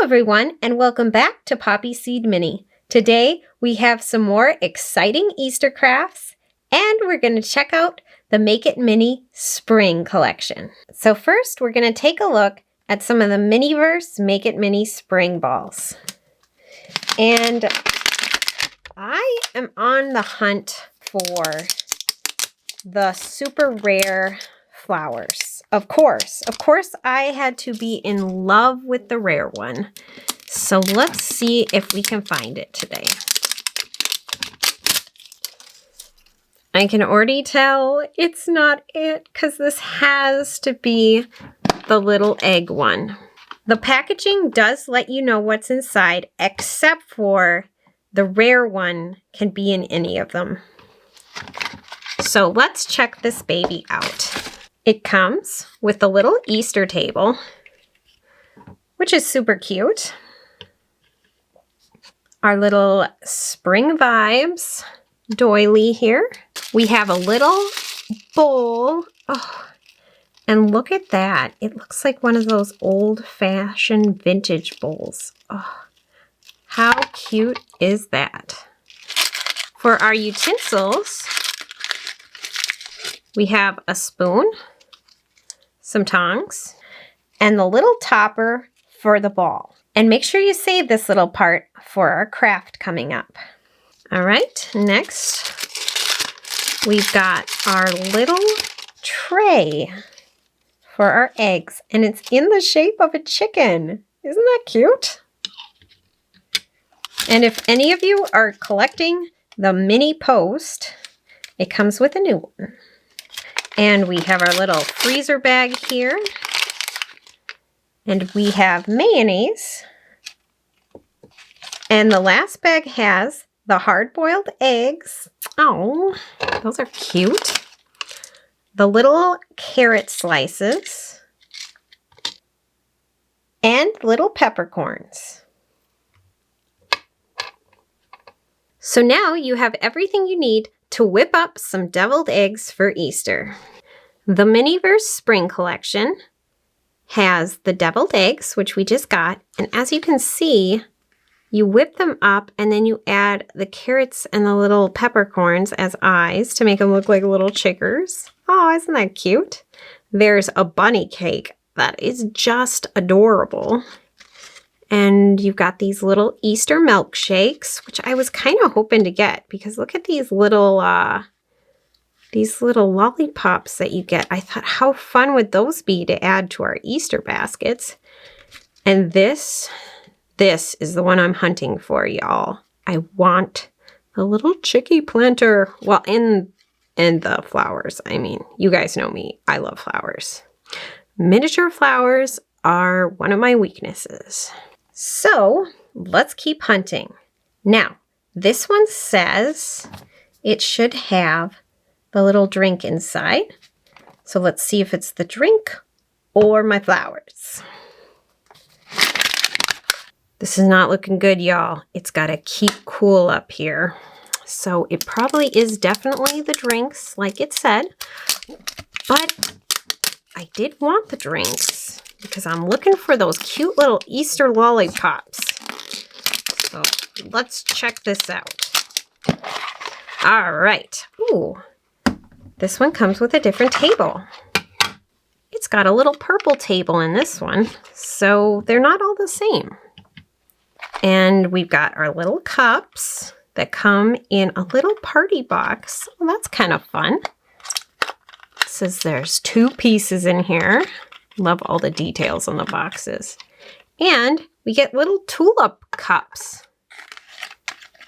everyone, and welcome back to Poppy Seed Mini. Today we have some more exciting Easter crafts, and we're going to check out the Make It Mini Spring collection. So first we're going to take a look at some of the miniverse Make It Mini Spring balls. And I am on the hunt for the super rare flowers. Of course, I had to be in love with the rare one. So let's see if we can find it today. I can already tell it's not it because this has to be the little egg one. The packaging does let you know what's inside, except for the rare one can be in any of them. So let's check this baby out. It comes with a little Easter table, which is super cute. Our little Spring Vibes doily here. We have a little bowl. Oh, and look at that. It looks like one of those old-fashioned vintage bowls. Oh, how cute is that? For our utensils, we have a spoon, some tongs, and the little topper for the ball. And make sure you save this little part for our craft coming up. All right, next we've got our little tray for our eggs, and it's in the shape of a chicken. Isn't that cute? And if any of you are collecting the mini post, it comes with a new one. And we have our little freezer bag here. And we have mayonnaise. And the last bag has the hard-boiled eggs. Oh, those are cute. The little carrot slices. And little peppercorns. So now you have everything you need to whip up some deviled eggs for Easter. The Miniverse Spring Collection has the deviled eggs, which we just got, and as you can see, you whip them up and then you add the carrots and the little peppercorns as eyes to make them look like little chickers. Oh, isn't that cute? There's a bunny cake that is just adorable. And you've got these little Easter milkshakes, which I was kind of hoping to get because look at these little lollipops that you get. I thought, how fun would those be to add to our Easter baskets? And this is the one I'm hunting for, y'all. I want the little chicky planter. Well, and the flowers. I mean, you guys know me. I love flowers. Miniature flowers are one of my weaknesses. So let's keep hunting. Now, this one says it should have the little drink inside. So let's see if it's the drink or my flowers. This is not looking good, y'all. It's got to keep cool up here. So it probably is definitely the drinks, like it said. But I did want the drinks because I'm looking for those cute little Easter lollipops. So let's check this out. All right. Ooh, this one comes with a different table. It's got a little purple table in this one, so they're not all the same. And we've got our little cups that come in a little party box. Well, that's kind of fun. It says there's 2 pieces in here. Love all the details on the boxes. And we get little tulip cups.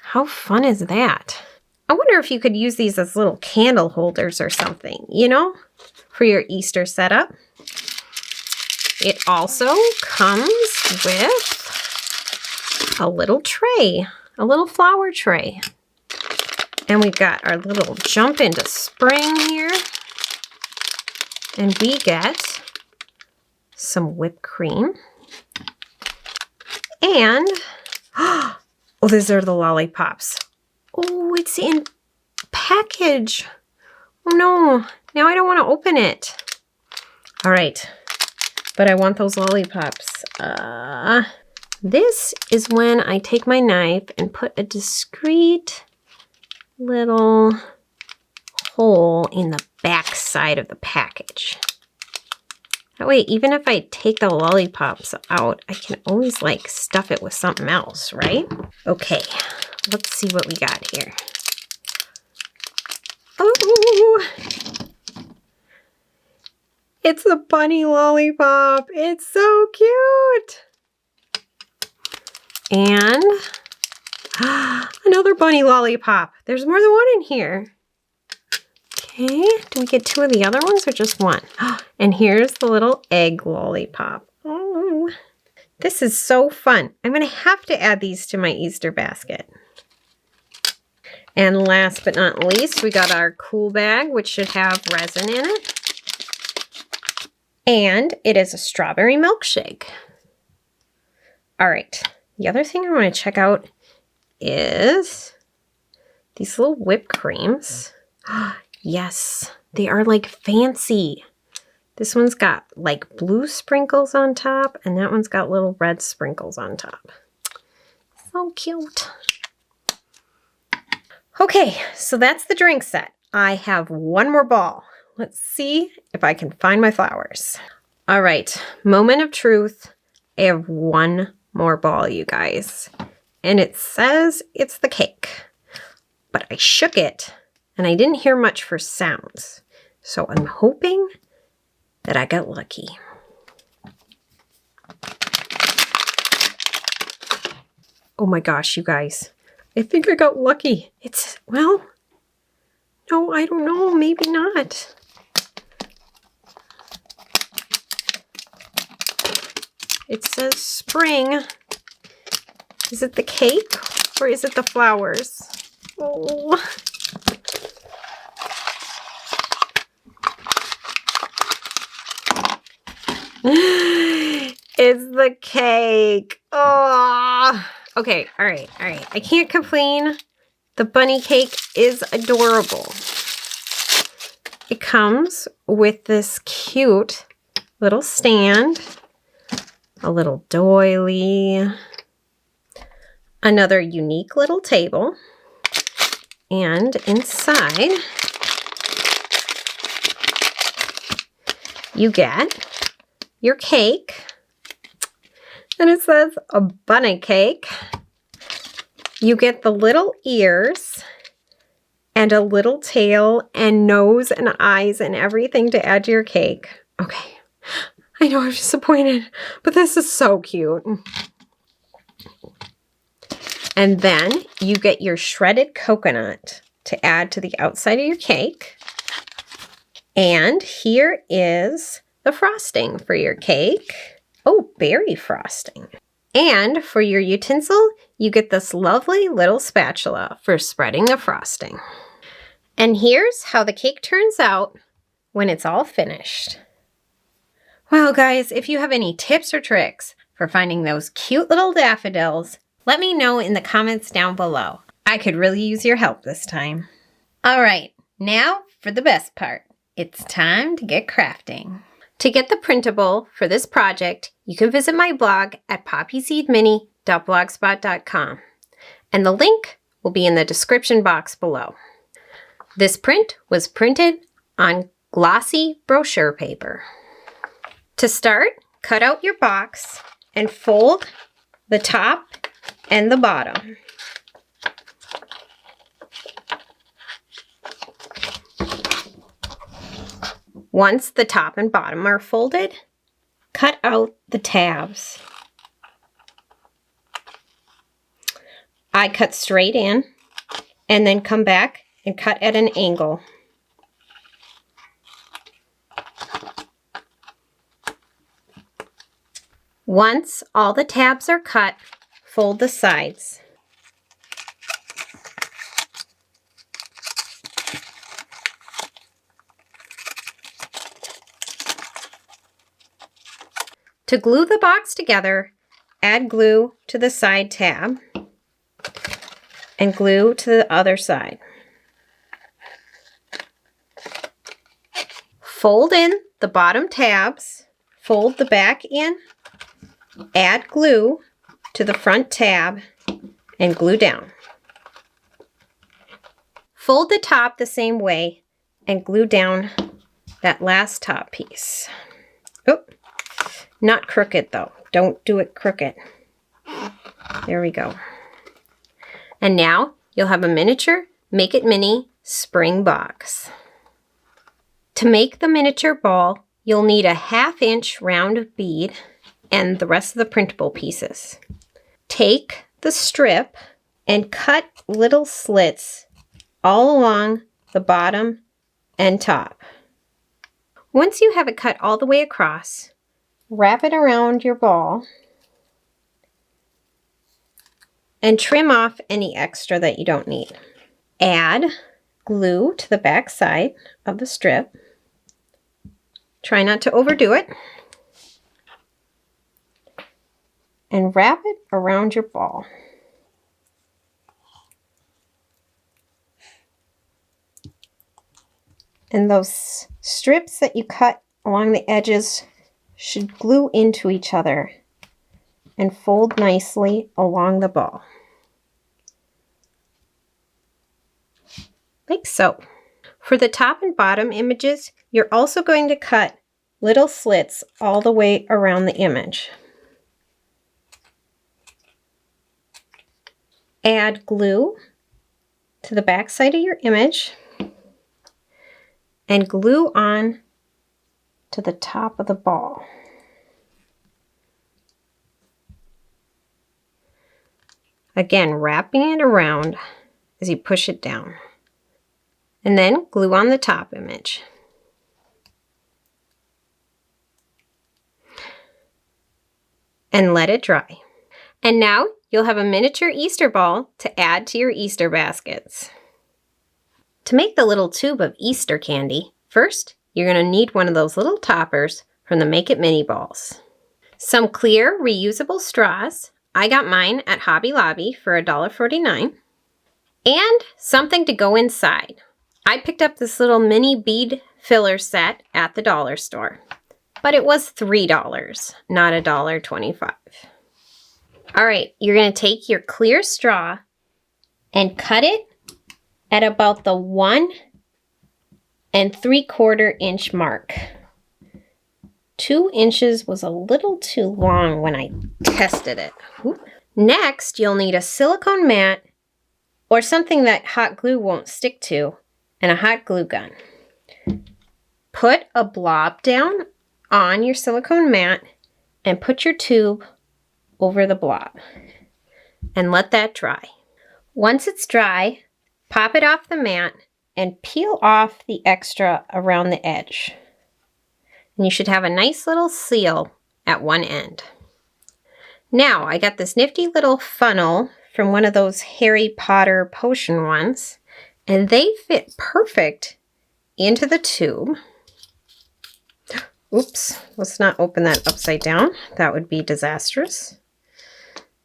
How fun is that? I wonder if you could use these as little candle holders or something, you know, for your Easter setup. It also comes with a little tray, a little flower tray. And we've got our little jump into spring here. And we get some whipped cream. And, oh, these are the lollipops. Oh, it's in package. Oh no, now I don't want to open it. All right, but I want those lollipops. This is when I take my knife and put a discreet little hole in the back side of the package. That way, even if I take the lollipops out, I can always like stuff it with something else, right? Okay, let's see what we got here. Oh, it's a bunny lollipop. It's so cute. And another bunny lollipop. There's more than one in here. Okay, do we get two of the other ones or just one? And here's the little egg lollipop. Oh, this is so fun. I'm gonna have to add these to my Easter basket. And last but not least, we got our cool bag, which should have resin in it. And it is a strawberry milkshake. All right, the other thing I wanna check out is these little whipped creams. Yes, they are like fancy. This one's got like blue sprinkles on top, and that one's got little red sprinkles on top. So cute. Okay, so that's the drink set. I have one more ball. Let's see if I can find my flowers. All right, moment of truth. I have one more ball, you guys. And it says it's the cake. But I shook it, and I didn't hear much for sounds. So I'm hoping that I got lucky. Oh my gosh, you guys. I think I got lucky. It's, well, no, I don't know. Maybe not. It says spring. Is it the cake or is it the flowers? Oh. It's the cake. Oh. Okay, all right. I can't complain. The bunny cake is adorable. It comes with this cute little stand, a little doily, another unique little table, and inside you get your cake, and it says a bunny cake. You get the little ears and a little tail and nose and eyes and everything to add to your cake. Okay, I know I'm disappointed, but this is so cute. And then you get your shredded coconut to add to the outside of your cake. And here is the frosting for your cake. Oh, berry frosting. And for your utensil, you get this lovely little spatula for spreading the frosting. And here's how the cake turns out when it's all finished. Well, guys, if you have any tips or tricks for finding those cute little daffodils, let me know in the comments down below. I could really use your help this time. All right, now for the best part. It's time to get crafting. To get the printable for this project, you can visit my blog at poppyseedmini.blogspot.com. And the link will be in the description box below. This print was printed on glossy brochure paper. To start, cut out your box and fold the top and the bottom. Once the top and bottom are folded, cut out the tabs. I cut straight in and then come back and cut at an angle. Once all the tabs are cut, fold the sides. To glue the box together, add glue to the side tab and glue to the other side. Fold in the bottom tabs, fold the back in, add glue to the front tab and glue down. Fold the top the same way and glue down that last top piece. Oh, not crooked though. Don't do it crooked. There we go. And now you'll have a miniature Make It Mini spring box. To make the miniature ball, you'll need a 1/2 inch round bead and the rest of the printable pieces. Take the strip and cut little slits all along the bottom and top. Once you have it cut all the way across, wrap it around your ball and trim off any extra that you don't need. Add glue to the back side of the strip. Try not to overdo it. And wrap it around your ball. And those strips that you cut along the edges should glue into each other and fold nicely along the ball. Like so. For the top and bottom images, you're also going to cut little slits all the way around the image. Add glue to the back side of your image and glue on to the top of the ball. Again, wrapping it around as you push it down. And then glue on the top image. And let it dry. And now you'll have a miniature Easter ball to add to your Easter baskets. To make the little tube of Easter candy, first you're going to need one of those little toppers from the Make It Mini balls. Some clear reusable straws. I got mine at Hobby Lobby for $1.49. And something to go inside. I picked up this little mini bead filler set at the dollar store, but it was $3, not $1.25. All right, you're going to take your clear straw and cut it at about the 1 3/4 inch mark. 2 inches was a little too long when I tested it. Next, you'll need a silicone mat or something that hot glue won't stick to, and a hot glue gun. Put a blob down on your silicone mat and put your tube over the blob and let that dry. Once it's dry, pop it off the mat and peel off the extra around the edge. And you should have a nice little seal at one end. Now, I got this nifty little funnel from one of those Harry Potter potion ones, and they fit perfect into the tube. Oops, let's not open that upside down. That would be disastrous.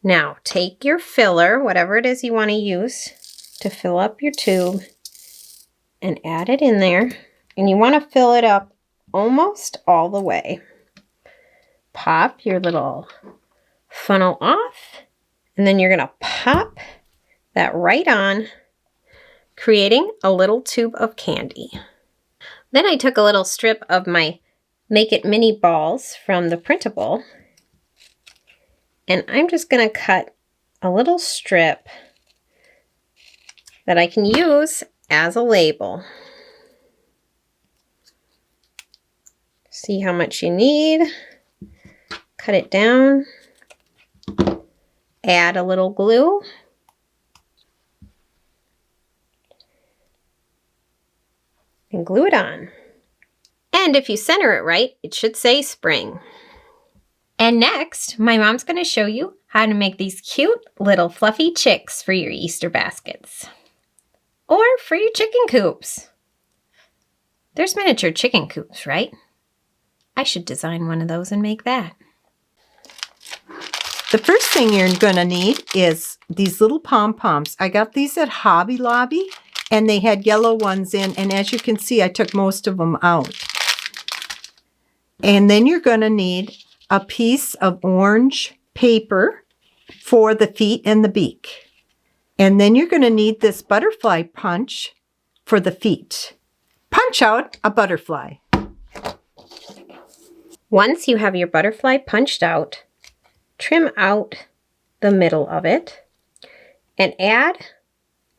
Now, take your filler, whatever it is you want to use to fill up your tube, and add it in there. And you want to fill it up almost all the way. Pop your little funnel off, and then you're going to pop that right on, creating a little tube of candy. Then I took a little strip of my Make It Mini balls from the printable, and I'm just going to cut a little strip that I can use as a label. See how much you need. Cut it down. Add a little glue. And glue it on. And if you center it right, it should say spring. And next, my mom's going to show you how to make these cute little fluffy chicks for your Easter baskets. Or for your chicken coops. There's miniature chicken coops, right? I should design one of those and make that. The first thing you're going to need is these little pom-poms. I got these at Hobby Lobby, and they had yellow ones in, and as you can see, I took most of them out. And then you're going to need a piece of orange paper, for the feet and the beak. And then you're going to need this butterfly punch for the feet. Punch out a butterfly. Once you have your butterfly punched out, trim out the middle of it and add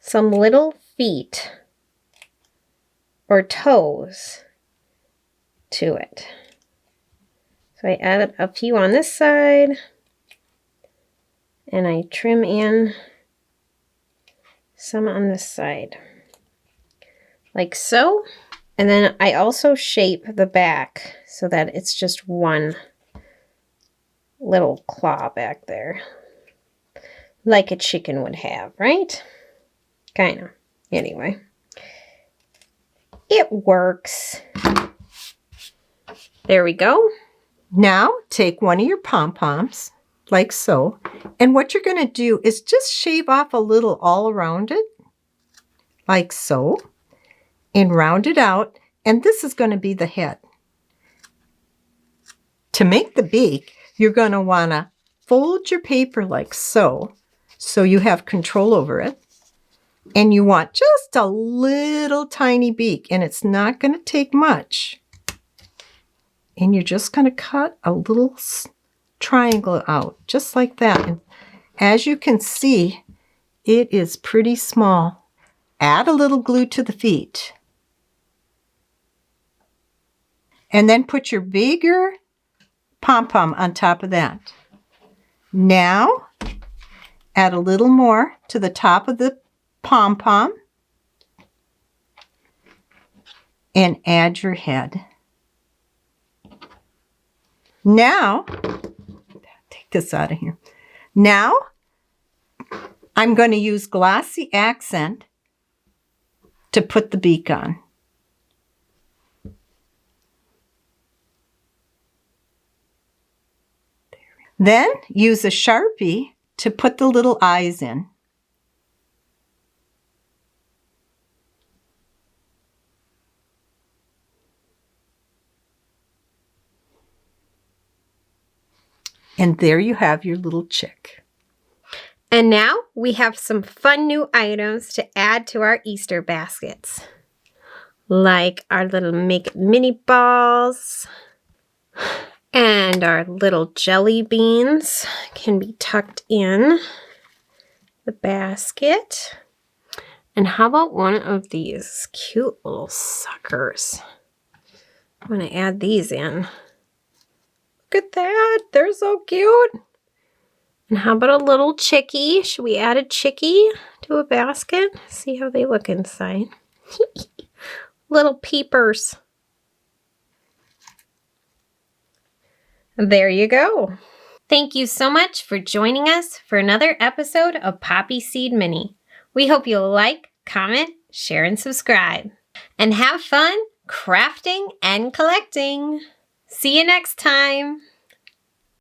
some little feet or toes to it. So I added a few on this side and I trim in some on this side, like so. And then I also shape the back so that it's just one little claw back there, like a chicken would have, right? Kind of. Anyway, it works. There we go. Now take one of your pom-poms, like so, and what you're going to do is just shave off a little all around it, like so, and round it out, and this is going to be the head. To make the beak, you're going to want to fold your paper like so you have control over it, and you want just a little tiny beak, and it's not going to take much. And you're just going to cut a little triangle out, just like that. And as you can see, it is pretty small. Add a little glue to the feet. And then put your bigger pom-pom on top of that. Now, add a little more to the top of the pom-pom. And add your head. Now, take this out of here. Now, I'm going to use Glossy accent to put the beak on. Then use a Sharpie to put the little eyes in. And there you have your little chick. And now we have some fun new items to add to our Easter baskets, like our little mini balls. And our little jelly beans can be tucked in the basket. And how about one of these cute little suckers? I'm going to add these in. Look at that. They're so cute. And how about a little chickie? Should we add a chickie to a basket? See how they look inside. Little peepers. There you go. Thank you so much for joining us for another episode of Poppy Seed Mini. We hope you'll like, comment, share, and subscribe. And have fun crafting and collecting. See you next time.